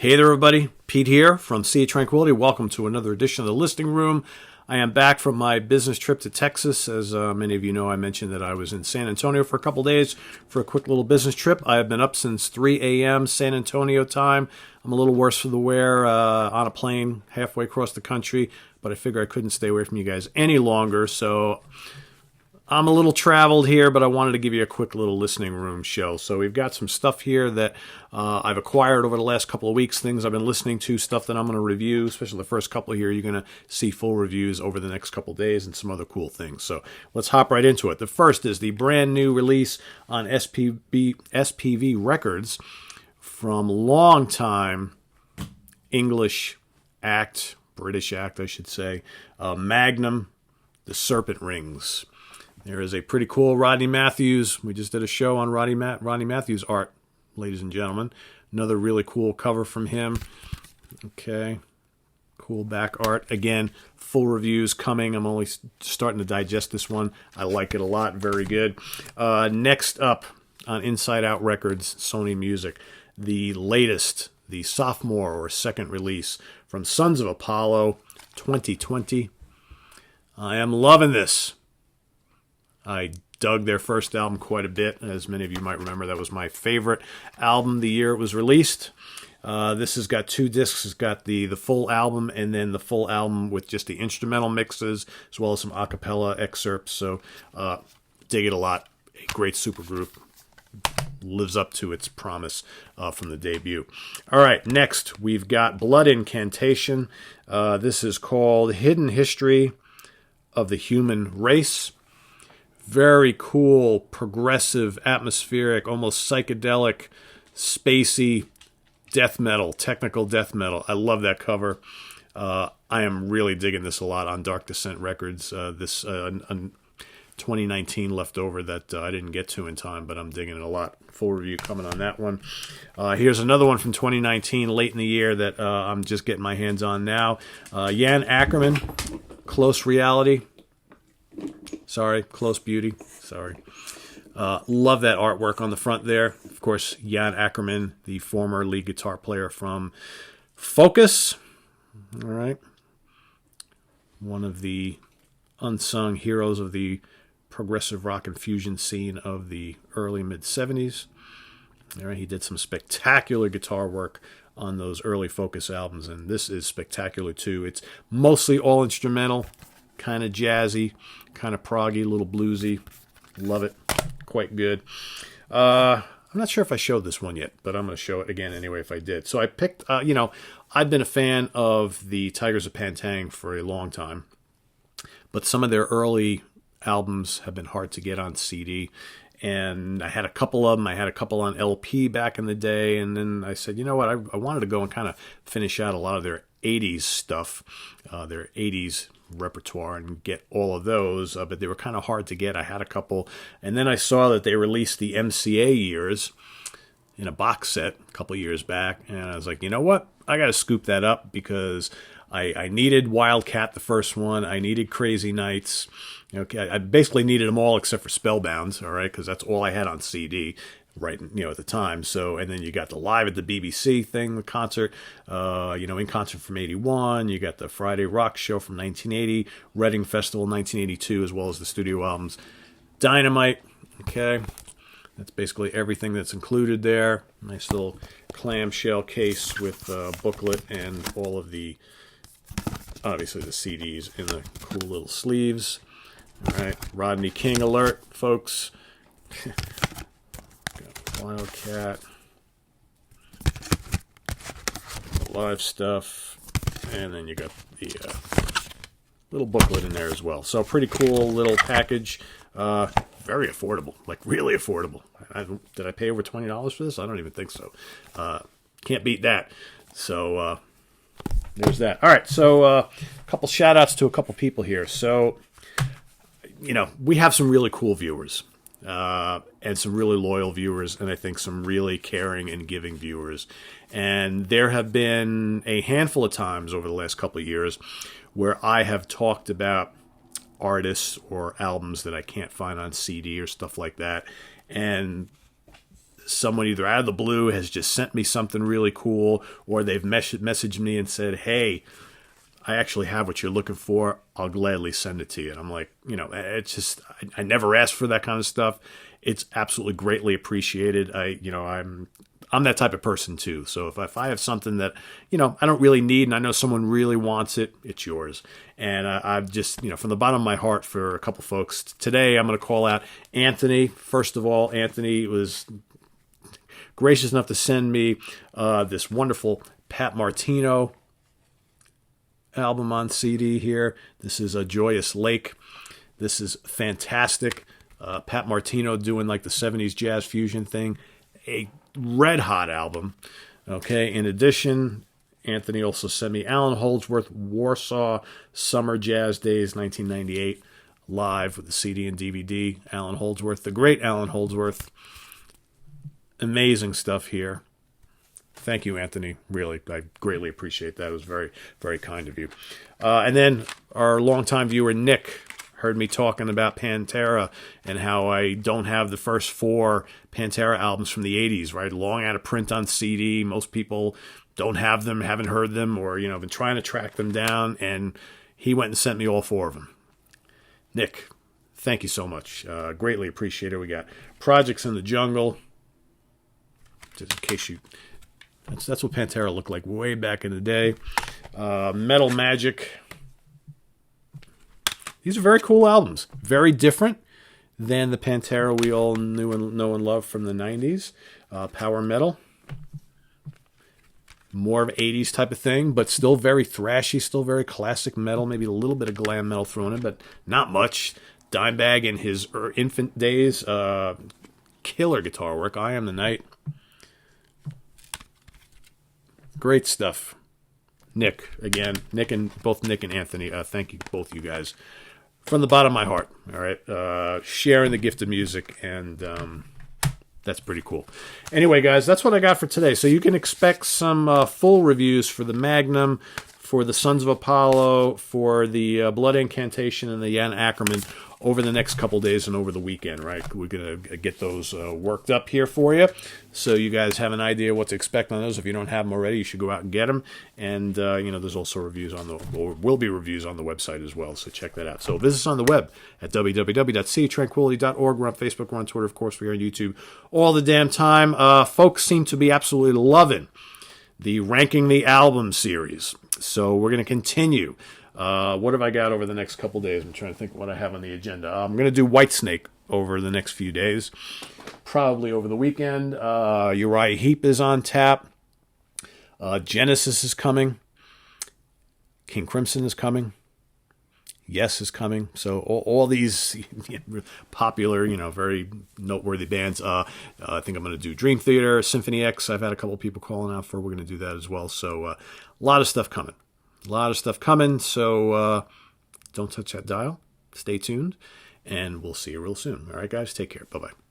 Hey there, everybody. Pete here from Sea of Tranquility. Welcome to another edition of the Listing Room. I am back from my business trip to Texas. As many of you know, I mentioned that I was in San Antonio for a couple days for a quick little business trip. I have been up since 3 a.m. San Antonio time. I'm a little worse for the wear on a plane halfway across the country, but I figure I couldn't stay away from you guys any longer, so I'm a little traveled here, but I wanted to give you a quick little listening room show. So we've got some stuff here that I've acquired over the last couple of weeks, things I've been listening to, stuff that I'm going to review, especially the first couple here. You're going to see full reviews over the next couple of days and some other cool things. So let's hop right into it. The first is the brand new release on SPV Records from longtime English act, British act, I should say, Magnum, The Serpent Rings. There is a pretty cool Rodney Matthews. We just did a show on Rodney Matthews art, ladies and gentlemen. Another really cool cover from him. Okay. Cool back art. Again, full reviews coming. I'm only starting to digest this one. I like it a lot. Very good. Next up on Inside Out Records, Sony Music, the latest, the sophomore or second release from Sons of Apollo 2020. I am loving this. I dug their first album quite a bit. As many of you might remember, that was my favorite album the year it was released. This has got 2 discs. It's got the full album and then the full album with just the instrumental mixes as well as some a cappella excerpts. So dig it a lot. A great supergroup. Lives up to its promise from the debut. All right, next we've got Blood Incantation. This is called Hidden History of the Human Race. Very cool, progressive, atmospheric, almost psychedelic, spacey death metal, technical death metal. I love that cover. I am really digging this a lot on Dark Descent Records. This 2019 leftover that I didn't get to in time, but I'm digging it a lot. Full review coming on that one. Here's another one from 2019, late in the year, that I'm just getting my hands on now. Jan Ackerman, Close Reality. Sorry, Close Beauty. Sorry. Love that artwork on the front there. Of course, Jan Ackerman, the former lead guitar player from Focus. All right. One of the unsung heroes of the progressive rock and fusion scene of the early mid-'70s. All right, he did some spectacular guitar work on those early Focus albums, and this is spectacular too. It's mostly all instrumental, kind of jazzy, kind of proggy, a little bluesy. Love it. Quite good. I'm not sure if I showed this one yet, but I'm going to show it again anyway if I did. So I picked, I've been a fan of the Tigers of Pantang for a long time, but some of their early albums have been hard to get on CD. And I had a couple of them. I had a couple on LP back in the day. And then I said, you know what? I wanted to go and kind of finish out a lot of their 80s stuff, their 80s repertoire, and get all of those. But they were kind of hard to get. I had a couple. And then I saw that they released the MCA years in a box set a couple years back. And I was like, you know what? I got to scoop that up because I needed Wildcat, the first one. I needed Crazy Nights. Okay, I basically needed them all except for Spellbound, all right, because that's all I had on CD, right? At the time. So, and then you got the Live at the BBC thing, the concert, In Concert from '81. You got the Friday Rock Show from 1980, Reading Festival 1982, as well as the studio albums. Dynamite, okay, that's basically everything that's included there. Nice little clamshell case with booklet and all of the, obviously the CDs in the cool little sleeves. All right, Rodney King alert, folks. Got Wildcat, live stuff, and then you got the little booklet in there as well. So pretty cool little package. Very affordable, like really affordable. Did I pay over $20 for this? I don't even think so. Can't beat that. So there's that. All right, so a couple shout outs to a couple people here. So, we have some really cool viewers and some really loyal viewers, and I think some really caring and giving viewers. And there have been a handful of times over the last couple of years where I have talked about artists or albums that I can't find on CD or stuff like that. And someone either out of the blue has just sent me something really cool, or they've messaged me and said, hey, I actually have what you're looking for. I'll gladly send it to you. And I'm like, it's just, I never asked for that kind of stuff. It's absolutely greatly appreciated. I'm that type of person too. So if I have something that, I don't really need, and I know someone really wants it, it's yours. And I've just, from the bottom of my heart for a couple folks today, I'm going to call out Anthony. First of all, Anthony was gracious enough to send me this wonderful Pat Martino album on CD here. This is A Joyous Lake. This is fantastic. Pat Martino doing like the 70s jazz fusion thing. A red hot album. Okay. In addition, Anthony also sent me Alan Holdsworth, Warsaw Summer Jazz Days 1998, live with the CD and DVD. Alan Holdsworth, the great Alan Holdsworth. Amazing stuff here. Thank you, Anthony. Really, I greatly appreciate that. It was very, very kind of you. And then our longtime viewer, Nick, heard me talking about Pantera and how I don't have the first 4 Pantera albums from the 80s, right? Long out of print on CD. Most people don't have them, haven't heard them, or, been trying to track them down. And he went and sent me all 4 of them. Nick, thank you so much. Greatly appreciate it. We got Projects in the Jungle. Just in case you... That's what Pantera looked like way back in the day. Metal Magic. These are very cool albums. Very different than the Pantera we all know and love from the 90s. Power metal. More of 80s type of thing, but still very thrashy, still very classic metal. Maybe a little bit of glam metal thrown in, but not much. Dimebag in his infant days. Killer guitar work. I Am the Night. Great stuff. Nick, again. Nick and Anthony. Thank you, both you guys. From the bottom of my heart. All right. Sharing the gift of music, and that's pretty cool. Anyway, guys, that's what I got for today. So you can expect some full reviews for the Magnum, for the Sons of Apollo, for the Blood Incantation, and the Jan Ackerman over the next couple days and over the weekend, right? We're going to get those worked up here for you, so you guys have an idea what to expect on those. If you don't have them already, you should go out and get them. And, there's also reviews or will be reviews on the website as well, so check that out. So visit us on the web at www.seatranquility.org. We're on Facebook, we're on Twitter, of course, we're on YouTube all the damn time. Folks seem to be absolutely loving the Ranking the Album series, so we're going to continue. What have I got over the next couple days? I'm trying to think what I have on the agenda. I'm going to do Whitesnake over the next few days, probably over the weekend. Uriah Heep is on tap. Genesis is coming. King Crimson is coming. Yes is coming. So all these popular, very noteworthy bands. I think I'm going to do Dream Theater, Symphony X. I've had a couple of people calling out for. We're going to do that as well. So a lot of stuff coming. So don't touch that dial. Stay tuned, and we'll see you real soon. All right, guys, take care. Bye-bye.